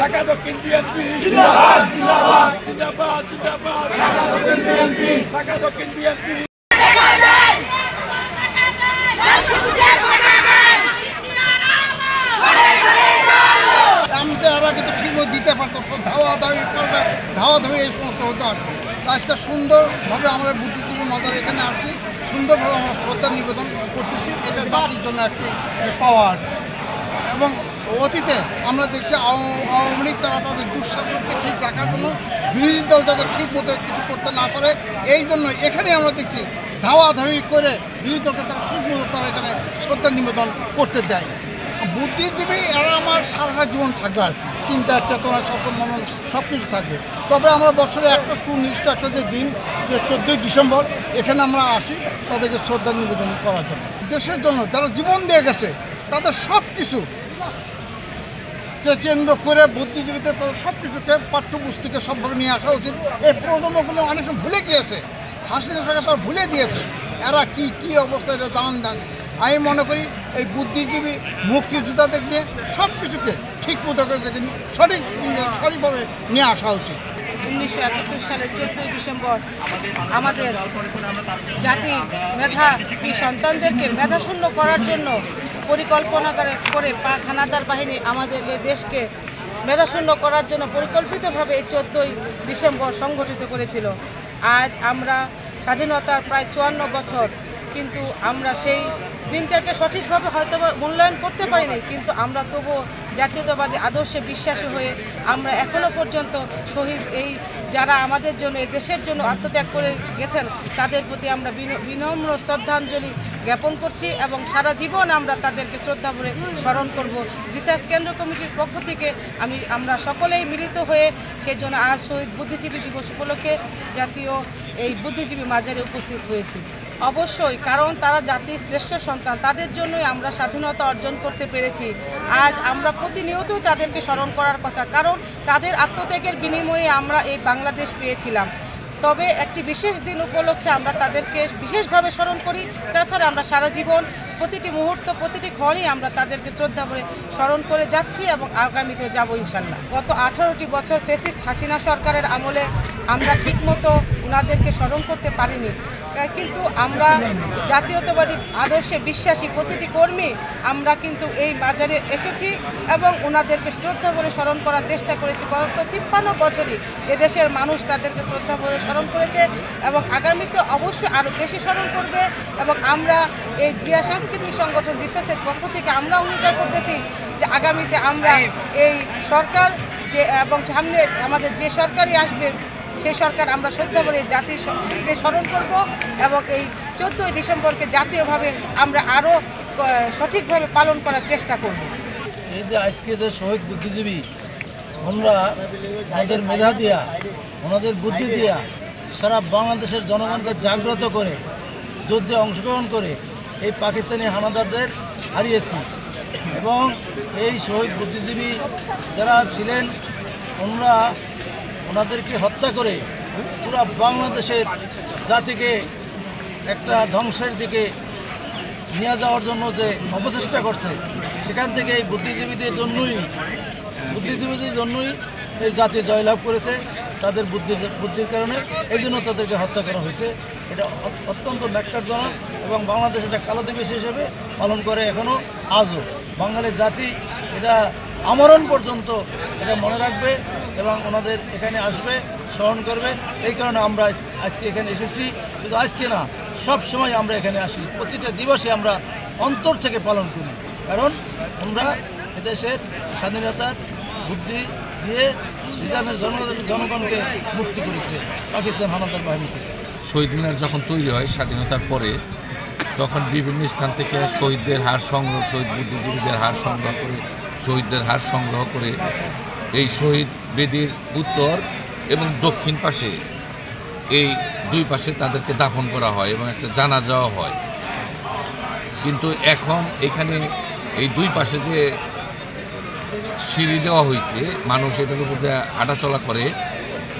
ঢাকা দক্ষিণ বিএনপি জিন্দাবাদ জিন্দাবাদ জিন্দাবাদ জিন্দাবাদ ঢাকা দক্ষিণ বিএনপি ঢাকা দক্ষিণ বিএনপি আমি তো এরা কিন্তু ঠিকমতো দিতে পারতো ধাওয়া এই সমস্ত হতে পারতো। আজকে সুন্দরভাবে আমরা বুদ্ধিজীবী মজার এখানে আসছি, সুন্দরভাবে আমরা শ্রদ্ধা নিবেদন করতেছি। এটা জাতির জন্য একটি পাওয়ার। এবং অতীতে আমরা দেখছি আওয়ামী লীগ তারা তাদের দুঃশাসনকে ঠিক রাখার জন্য বিরোধী দল যাতে ঠিক মতো কিছু করতে না পারে, এই জন্য এখানে আমরা দেখছি ধাওয়াধাওয়ি করে বিরোধী দলকে তারা ঠিক মতো তারা এখানে শ্রদ্ধা নিবেদন করতে দেয়। বুদ্ধিজীবী এরা আমার সারা জীবন থাকবে আর চিন্তা চেতনা স্বপ্ন মনন সব কিছু থাকবে। তবে আমরা বছরে একটা সুনির্দিষ্ট একটা যে দিন যে 14ই ডিসেম্বর এখানে আমরা আসি তাদেরকে শ্রদ্ধা নিবেদন করার জন্য। দেশের জন্য যারা জীবন দিয়ে গেছে তাদের সব কিছু কেন্দ্র করে বুদ্ধিজীবীদের তাদের সব কিছুকে পাঠ্যপুস্তকে সবভাবে নিয়ে আসা উচিত। এই প্রজন্মগুলো অনেক সময় ভুলে গিয়েছে, হাসিনা সরকার তারা ভুলে দিয়েছে এরা কী অবস্থায় এটা জানেন। আমি মনে করি এই বুদ্ধিজীবী মুক্তিযোদ্ধাদের নিয়ে সব কিছুকে ঠিক মতো সঠিকভাবে নিয়ে আসা উচিত। 1971 সালের 14ই ডিসেম্বর আমাদের জাতি মেধাবী সন্তানদেরকে মেধাশূন্য করার জন্য পরিকল্পনা করে পাক হানাদার বাহিনী আমাদের এই দেশকে মেধাশূন্য করার জন্য পরিকল্পিতভাবে এই 14ই ডিসেম্বর সংগঠিত করেছিল। আজ আমরা স্বাধীনতার প্রায় 54 বছর, কিন্তু আমরা সেই দিনটাকে সঠিকভাবে হয়তো মূল্যায়ন করতে পারিনি, কিন্তু আমরা তবুও জাতীয়তাবাদী আদর্শে বিশ্বাসী হয়ে আমরা এখনও পর্যন্ত শহীদ এই যারা আমাদের জন্য এই দেশের জন্য আত্মত্যাগ করে গেছেন তাদের প্রতি আমরা বিনম্র শ্রদ্ধাঞ্জলি জ্ঞাপন করছি এবং সারা জীবন আমরা তাদেরকে শ্রদ্ধা ভরে স্মরণ করব। জিসাস কেন্দ্র কমিটির পক্ষ থেকে আমরা সকলেই মিলিত হয়ে সেই জন্য আজ শহীদ বুদ্ধিজীবী দিবস উপলক্ষে জাতীয় এই বুদ্ধিজীবী মাজারে উপস্থিত হয়েছি। অবশ্যই, কারণ তারা জাতির শ্রেষ্ঠ সন্তান, তাদের জন্যই আমরা স্বাধীনতা অর্জন করতে পেরেছি। আজ আমরা প্রতিনিয়তই তাদেরকে স্মরণ করার কথা, কারণ তাদের আত্মত্যাগের বিনিময়ে আমরা এই বাংলাদেশ পেয়েছিলাম। তবে একটি বিশেষ দিন উপলক্ষে আমরা তাদেরকে বিশেষভাবে স্মরণ করি। তাছাড়া আমরা সারা জীবন প্রতিটি মুহূর্ত প্রতিটি ক্ষণই আমরা তাদেরকে শ্রদ্ধা করে স্মরণ করে যাচ্ছি এবং আগামীতে যাব ইনশাল্লাহ। গত 18টি বছর ফ্যাসিস্ট হাসিনা সরকারের আমলে আমরা ঠিকমতো ওনাদেরকে স্মরণ করতে পারিনি, কিন্তু আমরা জাতীয়তাবাদী আদর্শে বিশ্বাসী প্রতিটি কর্মী আমরা কিন্তু এই বাজারে এসেছি এবং ওনাদেরকে শ্রদ্ধা ভরে স্মরণ করার চেষ্টা করেছি। গত 53 বছরই এদেশের মানুষ তাদেরকে শ্রদ্ধা ভরে স্মরণ করেছে এবং আগামীতে অবশ্যই আরও বেশি স্মরণ করবে। এবং আমরা এই জিয়া সাংস্কৃতিক সংগঠন জিসাসের পক্ষ থেকে আমরা অঙ্গীকার করতেছি যে আগামীতে আমরা এই সরকার যে এবং সামনে আমাদের যে সরকারই আসবে সেই সরকার আমরা শ্রদ্ধা করে জাতিকে স্মরণ করব এবং এই 14ই ডিসেম্বরকে জাতীয়ভাবে আমরা আরও সঠিকভাবে পালন করার চেষ্টা করব। এই যে আজকে যে শহীদ বুদ্ধিজীবী আমরা ওনাদের মেধা দিয়া ওনাদের বুদ্ধি দিয়া সারা বাংলাদেশের জনগণকে জাগ্রত করে যুদ্ধে অংশগ্রহণ করে এই পাকিস্তানি হানাদারদের হারিয়েছি এবং এই শহীদ বুদ্ধিজীবী যারা ছিলেন ওনাদেরকে হত্যা করে পুরো বাংলাদেশের জাতিকে একটা ধ্বংসের দিকে নিয়ে যাওয়ার জন্য যে অপচেষ্টা করছে, সেখান থেকে এই বুদ্ধিজীবীদের জন্যই এই জাতি জয়লাভ করেছে তাদের বুদ্ধির কারণে। এই জন্য তাদেরকে হত্যা করা হয়েছে। এটা অত্যন্ত ন্যাক্কারজনক এবং বাংলাদেশ এটা কালো দিবস হিসেবে পালন করে এখনও আজও। বাঙালির জাতি এটা আমরণ পর্যন্ত এটা মনে রাখবে এবং ওনাদের এখানে আসবে, স্মরণ করবে। এই কারণে আমরা আজকে এখানে এসেছি। শুধু আজকে না, সব সময় আমরা এখানে আসি, প্রতিটা দিবসে আমরা অন্তর থেকে পালন করি, কারণ আমরা এদেশের স্বাধীনতার বুদ্ধি দিয়ে নিজামের জনগণকে মুক্তি করেছে পাকিস্তান হানাদার বাহিনী থেকে। শহীদ মিনার যখন তৈরি হয় স্বাধীনতার পরে, তখন বিভিন্ন স্থান থেকে শহীদদের হার সংগ্রহ, শহীদ বুদ্ধিজীবীদের হার সংগ্রহ করে, শহীদদের হার সংগ্রহ করে এই শহীদ বেদির উত্তর এবং দক্ষিণ পাশে এই দুই পাশে তাদেরকে দাফন করা হয় এবং একটা জানাজাও হয়। কিন্তু এখন এখানে এই দুই পাশে যে সিঁড়ি দেওয়া হয়েছে, মানুষ এটার উপর দিয়ে হাঁটাচলা করে,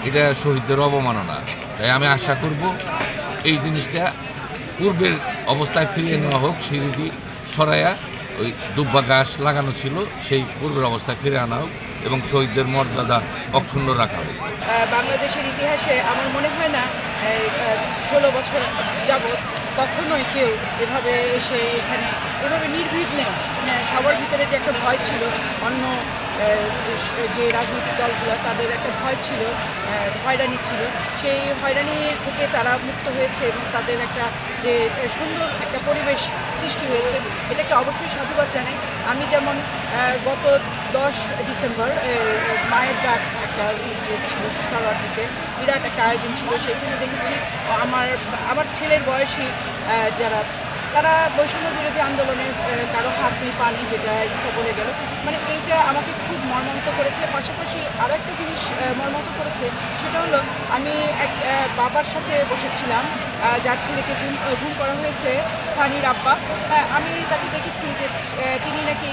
এটা শহীদদের অবমাননা। তাই আমি আশা করব এই জিনিসটা পূর্বের অবস্থায় ফিরিয়ে নেওয়া হোক। সিঁড়ি সরাইয়া ওই দুব্বা গাছ লাগানো ছিল সেই পূর্বের অবস্থায় ফিরে আনা হোক। এবং শহীদদের মর্যাদা অক্ষুণ্ণ রাখা হবে। বাংলাদেশের ইতিহাসে আমার মনে হয় না 16 বছর যাবৎ কখনোই কেউ এভাবে এসে এখানে এভাবে নির্বিঘ্নে সবার ভিতরে যে একটা ভয় ছিল, অন্য যে রাজনৈতিক দলগুলো তাদের একটা ভয় ছিল, হয়রানি ছিল, সেই হয়রানি থেকে তারা মুক্ত হয়েছে এবং তাদের একটা যে সুন্দর একটা পরিবেশ সৃষ্টি হয়েছে, এটাকে অবশ্যই সাধুবাদ জানাই। আমি যেমন গত 10 ডিসেম্বর মায়ের ডাক একটা যে ছিল সালোয়ারটিতে বিরাট একটা আয়োজন ছিল, সেখানে দেখেছি আমার ছেলের বয়সী যারা তারা বৈষম্য বিরোধী আন্দোলনে কারো হাত নেই পা নেই, যেটা ইচ্ছা বলে গেল, মানে এইটা আমাকে খুব মর্মাহত করেছে। পাশাপাশি আরও একটা জিনিস মর্মাহত করেছে, সেটা হলো আমি এক বাবার সাথে বসেছিলাম যার ছেলেকে গুম করা হয়েছে, সানির আব্বা। আমি তাকে দেখেছি যে তিনি নাকি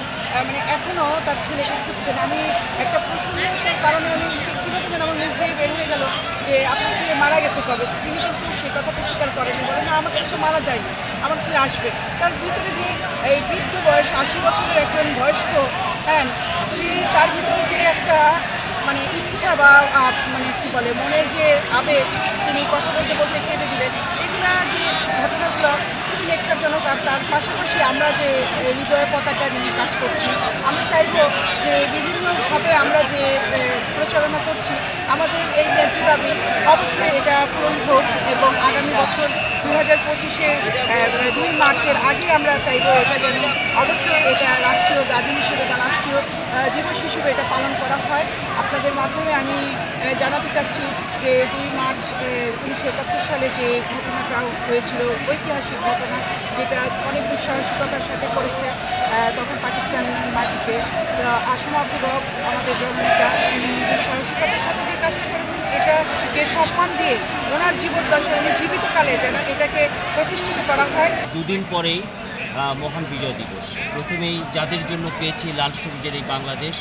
মানে এখনও তার ছেলেকে খুঁজছেন। আমি একটা প্রসঙ্গের কারণে আমি কীভাবে যেন আমার মুখ দিয়ে বের হয়ে গেল যে আপনার ছেলে মারা গেছে কবে। তিনি কিন্তু সে কথাটা স্বীকার করেনি, বলেন না আমার ছেলে তো মারা যায়নি, আমার ছেলে আসবে। তার ভিতরে যে এই বৃদ্ধ বয়স 80 বছরের একজন বয়স্ক, হ্যাঁ, তার ভিতরে যে একটা মানে ইচ্ছা বা মানে কী বলে মনের যে আবেগ, তিনি কথা বলতে বলতে কেঁদে দিলেন, এগুলা যে ঘটনাগুলো খুবই নেকটারজনক। আর তার পাশাপাশি আমরা যে হৃদয় পতাকা নিয়ে কাজ করছি, আমরা চাইব যে বিভিন্নভাবে আমরা যে প্রচারণা করছি আমাদের এই ন্যায্য দাবি অবশ্যই এটা পূরণ হোক এবং আগামী বছর 2025-এর 2 মার্চের আগে আমরা চাইব এটা যেন অবশ্যই এটা রাষ্ট্রীয় দাবি হিসেবে বা রাষ্ট্রীয় দিবস হিসেবে এটা পালন করা হয়। আপনাদের মাধ্যমে আমি জানাতে চাচ্ছি যে 2 মার্চ 1971 সালে যে ঘটনাটা হয়েছিল, ঐতিহাসিক ঘটনা, যেটা অনেক দুঃসাহসিকতার সাথে করেছে তখন পাকিস্তান মাটিতে আসম আব্দুর রব আমাদের জননেতা, উনি দুঃসাহসিকতার সাথে যে কাজটা করেছেন এটাকে সম্মান দিয়ে ওনার জীবদ্দশায় উনি জীবিতকালে যেন এটাকে প্রতিষ্ঠিত করা হয়। দুদিন পরেই মহান বিজয় দিবস। প্রথমেই যাদের জন্য পেয়েছি লাল সবুজের এই বাংলাদেশ,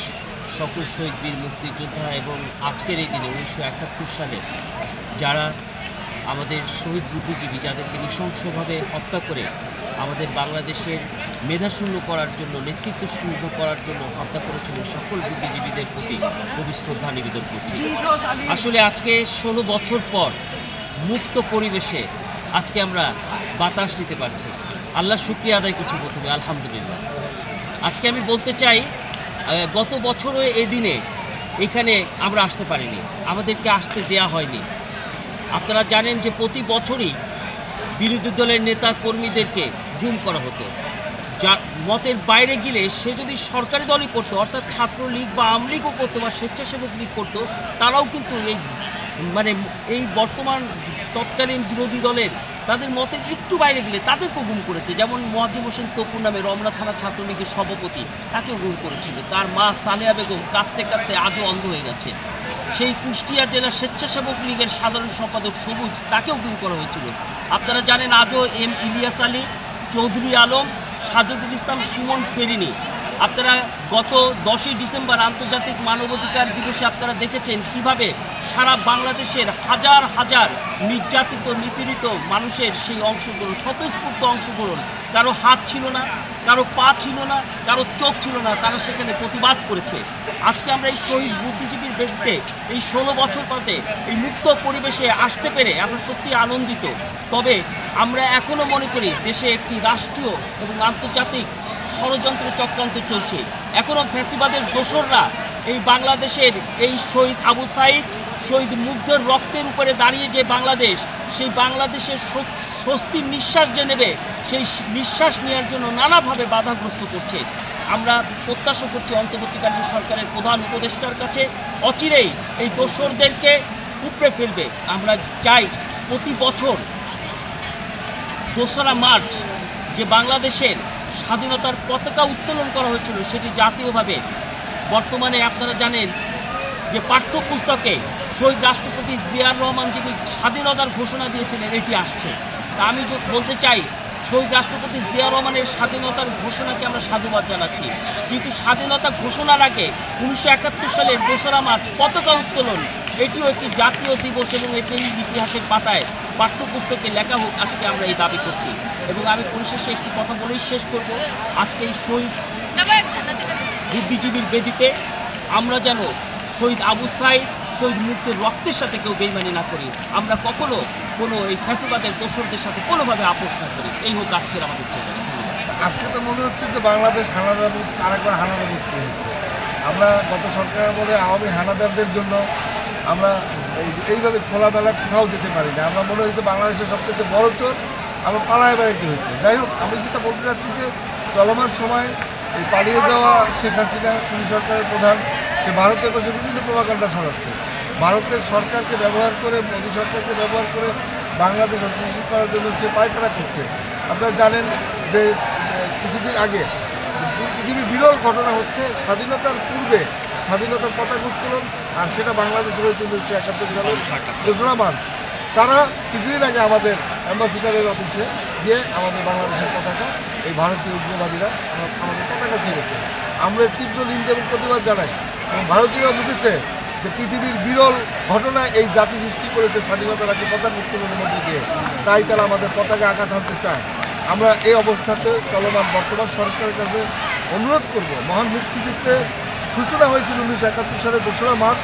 সকল শহীদ বীর মুক্তিযোদ্ধা এবং আজকের এই দিনে 1971 সালে যারা আমাদের শহীদ বুদ্ধিজীবী, যাদেরকে নৃশংসভাবে হত্যা করে আমাদের বাংলাদেশের মেধাশূন্য করার জন্য, নেতৃত্ব শূন্য করার জন্য হত্যা করেছিল, সকল বুদ্ধিজীবীদের প্রতি গভীর শ্রদ্ধা নিবেদন করছি। আসলে আজকে 16 বছর পর মুক্ত পরিবেশে আজকে আমরা বাতাস নিতে পারছি, আল্লাহ শুকরিয়া আদায় করছি প্রথমে, আলহামদুলিল্লাহ। আজকে আমি বলতে চাই গত বছরও এই দিনে এখানে আমরা আসতে পারিনি, আমাদেরকে আসতে দেয়া হয়নি। আপনারা জানেন যে প্রতি বছরই বিরোধী দলের নেতা কর্মীদেরকে গুম করা হতো, যা মতের বাইরে গেলে সে যদি সরকারি দলই করতো, অর্থাৎ ছাত্রলীগ বা আওয়ামী লীগও করতো বা স্বেচ্ছাসেবক লীগ করতো, তারাও কিন্তু এই বর্তমান তৎকালীন বিরোধী দলের তাদের মতের একটু বাইরে গেলে তাদেরকেও গুম করেছে। যেমন মোয়াজ্জেম হোসেন তপুর নামে রমনা থানা ছাত্রলীগের সভাপতি, তাকেও গুম করেছিল। তার মা সালেহা বেগম কাঁদতে কাঁদতে আজও অন্ধ হয়ে গেছে। সেই কুষ্টিয়া জেলা স্বেচ্ছাসেবক লীগের সাধারণ সম্পাদক সবুজ, তাকেও গুম করা হয়েছিল। আপনারা জানেন আজও এম ইলিয়াস আলী, চৌধুরী আলম, সাজুদুল ইসলাম সুমন ফেরিনি। আপনারা গত 10ই ডিসেম্বর আন্তর্জাতিক মানবাধিকার দিবসে আপনারা দেখেছেন কিভাবে সারা বাংলাদেশের হাজার হাজার নির্যাতিত নিপীড়িত মানুষের সেই অংশগ্রহণ, স্বতঃস্ফূর্ত অংশগ্রহণ, কারো হাত ছিল না, কারো পা ছিল না, কারো চোখ ছিল না, তারা সেখানে প্রতিবাদ করেছে। আজকে আমরা এই শহীদ বুদ্ধিজীবীর ব্যক্তিতে এই 16 বছর পরে এই মুক্ত পরিবেশে আসতে পেরে আমরা সত্যি আনন্দিত। তবে আমরা এখনও মনে করি দেশে একটি রাষ্ট্রীয় এবং আন্তর্জাতিক ষড়যন্ত্র চক্রান্ত চলছে। এখনও ফ্যাসিবাদের দোসররা এই বাংলাদেশের এই শহীদ আবু সাইদ, শহীদ মুগ্ধের রক্তের উপরে দাঁড়িয়ে যে বাংলাদেশ, সেই বাংলাদেশের স্বস্তির নিঃশ্বাস যে নেবে, সেই নিঃশ্বাস নেওয়ার জন্য নানাভাবে বাধাগ্রস্ত করছে। আমরা প্রত্যাশা করছি অন্তর্বর্তীকালীন সরকারের প্রধান উপদেষ্টার কাছে অচিরেই এই দোসরদেরকে উপড়ে ফেলবে। আমরা চাই প্রতি বছর 2রা মার্চ যে বাংলাদেশের স্বাধীনতার পতাকা উত্তোলন করা হয়েছিল সেটি জাতীয়ভাবে, বর্তমানে আপনারা জানেন যে পাঠ্যপুস্তকে শহীদ রাষ্ট্রপতি জিয়াউর রহমান যিনি স্বাধীনতার ঘোষণা দিয়েছিলেন এটি আসছে। তা আমি বলতে চাই শহীদ রাষ্ট্রপতি জিয়াউর রহমানের স্বাধীনতার ঘোষণাকে আমরা সাধুবাদ জানাচ্ছি, কিন্তু স্বাধীনতা ঘোষণার আগে 1971 সালের 2রা মার্চ পতাকা উত্তোলন এটিও একটি জাতীয় দিবস এবং এটি ইতিহাসের পাতায় পাঠ্যপুস্তকে লেখা হোক, আজকে আমরা এই দাবি করছি। এবং আমি পরিশেষে একটি কথা বলেই শেষ করব। আজকে এই শহীদ বুদ্ধিজীবীর বেদিতে আমরা যেন শহীদ আবু সাইদ শহীদ মুক্তির রক্তের সাথে কেউ বেইমানি না করি, আমরা কখনো কোনো এই ফ্যাসিবাদের দোসরদের সাথে কোনোভাবে আপোষ না করি। এই হোক আজকের আমাদের চেষ্টা। আজকে তো মনে হচ্ছে যে বাংলাদেশ হানাদার মুক্ত, আরেকবার হানাদার মুক্ত হয়েছে। আমরা গত সরকারের বলে আওয়ামী হানাদারদের জন্য আমরা এইভাবে খোলামেলা কোথাও যেতে পারি না। আমরা মনে হয়েছে বাংলাদেশের সবথেকে বড় চোর আমরা পালায় বেড়াইতে হইতো। যাই হোক, আমি যেটা বলতে চাচ্ছি যে চলমান সময় এই পালিয়ে যাওয়া শেখ হাসিনা খুনি সরকারের প্রধান, সে ভারতে বসে বিভিন্ন প্রভাকাণ্ডা ছড়াচ্ছে। ভারতের সরকারকে ব্যবহার করে, মোদী সরকারকে ব্যবহার করে বাংলাদেশ অস্থিতিশীল করার জন্য সে পায়তারা করছে। আপনারা জানেন যে কিছুদিন আগে পৃথিবীর বিরল ঘটনা হচ্ছে স্বাধীনতার পূর্বে স্বাধীনতার পতাকা উত্তোলন, আর সেটা বাংলাদেশে হয়েছে 1971 সালের 2রা মার্চ। তারা কিছুদিন আগে আমাদের অ্যাম্বাসিডারের অফিসে গিয়ে আমাদের বাংলাদেশের পতাকা, এই ভারতীয় উগ্রবাদীরা আমাদের পতাকা ছেড়েছে। আমরা তীব্র নিন্দা এবং প্রতিবাদ জানাই, এবং ভারতীয়রা বুঝেছে যে পৃথিবীর বিরল ঘটনা এই জাতি সৃষ্টি করেছে স্বাধীনতার আগে পতাকা উত্তোলনের মধ্যে দিয়ে, তাই তারা আমাদের পতাকা আঘাত হানতে চায়। আমরা এই অবস্থাতে চলমান বর্তমান সরকারের কাছে অনুরোধ করব, মহান মুক্তিযুদ্ধের সূচনা হয়েছিল 1971 সালের 2রা মার্চ।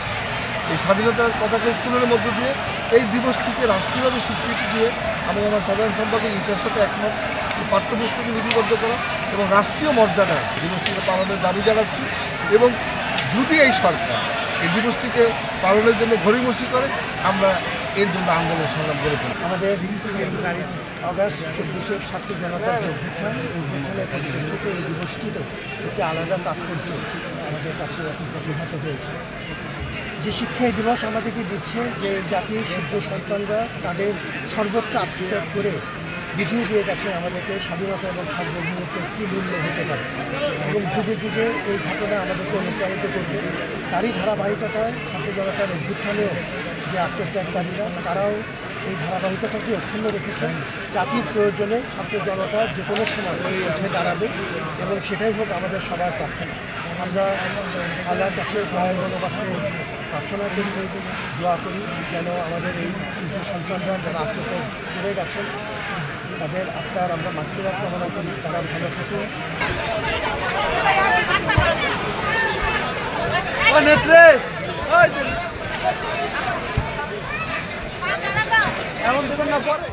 এই স্বাধীনতার পতাকা উত্তোলনের মধ্য দিয়ে এই দিবসটিকে রাষ্ট্রীয়ভাবে স্বীকৃতি দিয়ে আমি আমার সাধারণ সম্পাদক ঈশার সাথে একমত, পাঠ্যপুস্তকে লিপিবদ্ধ করা এবং রাষ্ট্রীয় মর্যাদায় দিবসটিকে পালনের দাবি জানাচ্ছি। এবং যদি এই সরকার এই দিবসটিকে পালনের জন্য ঘড়িমসি করে, আমরা এর জন্য আন্দোলন সংগ্রাম করে তুলি। আমাদের আগস্ট 24 ছাত্র জনতার যে অভ্যুত্থান, এই অভ্যুত্থানের পরিপ্রেক্ষিতে এই দিবসটিরও একটি আলাদা তাৎপর্য আমাদের কাছে এখন প্রতিভাত হয়েছে। যে শিক্ষা এই দিবস আমাদেরকে দিচ্ছে যে জাতির সূর্য সন্তানরা তাদের সর্বোচ্চ আত্মত্যাগ করে বুঝিয়ে দিয়ে গেছেন আমাদেরকে স্বাধীনতা এবং সার্বভৌমত্বের কী মূল্য হতে পারে, এবং যুগে যুগে এই ঘটনা আমাদেরকে অনুপ্রাণিত করবে। তারই ধারাবাহিকতায় ছাত্র জনতার অভ্যুত্থানেও যে আত্মত্যাগকারীরা তারাও এই ধারাবাহিকতাকে অক্ষুণ্ণ রেখেছেন। জাতির প্রয়োজনে ছাত্র জনতা যে কোনো সময় উঠে দাঁড়াবে, এবং সেটাই হোক আমাদের সবার প্রার্থনা। আমরা আল্লাহর কাছে দয়া মনোবাক্যে প্রার্থনা করি, দোয়া করি যেন আমাদের এই সূর্য সন্তানরা যারা আত্মত্যাগ করে গেছেন তাদের আত্মার আমরা মাতৃরাত কামনা করি, তারা ভালো থাকে। এমন দেবেন না পরে।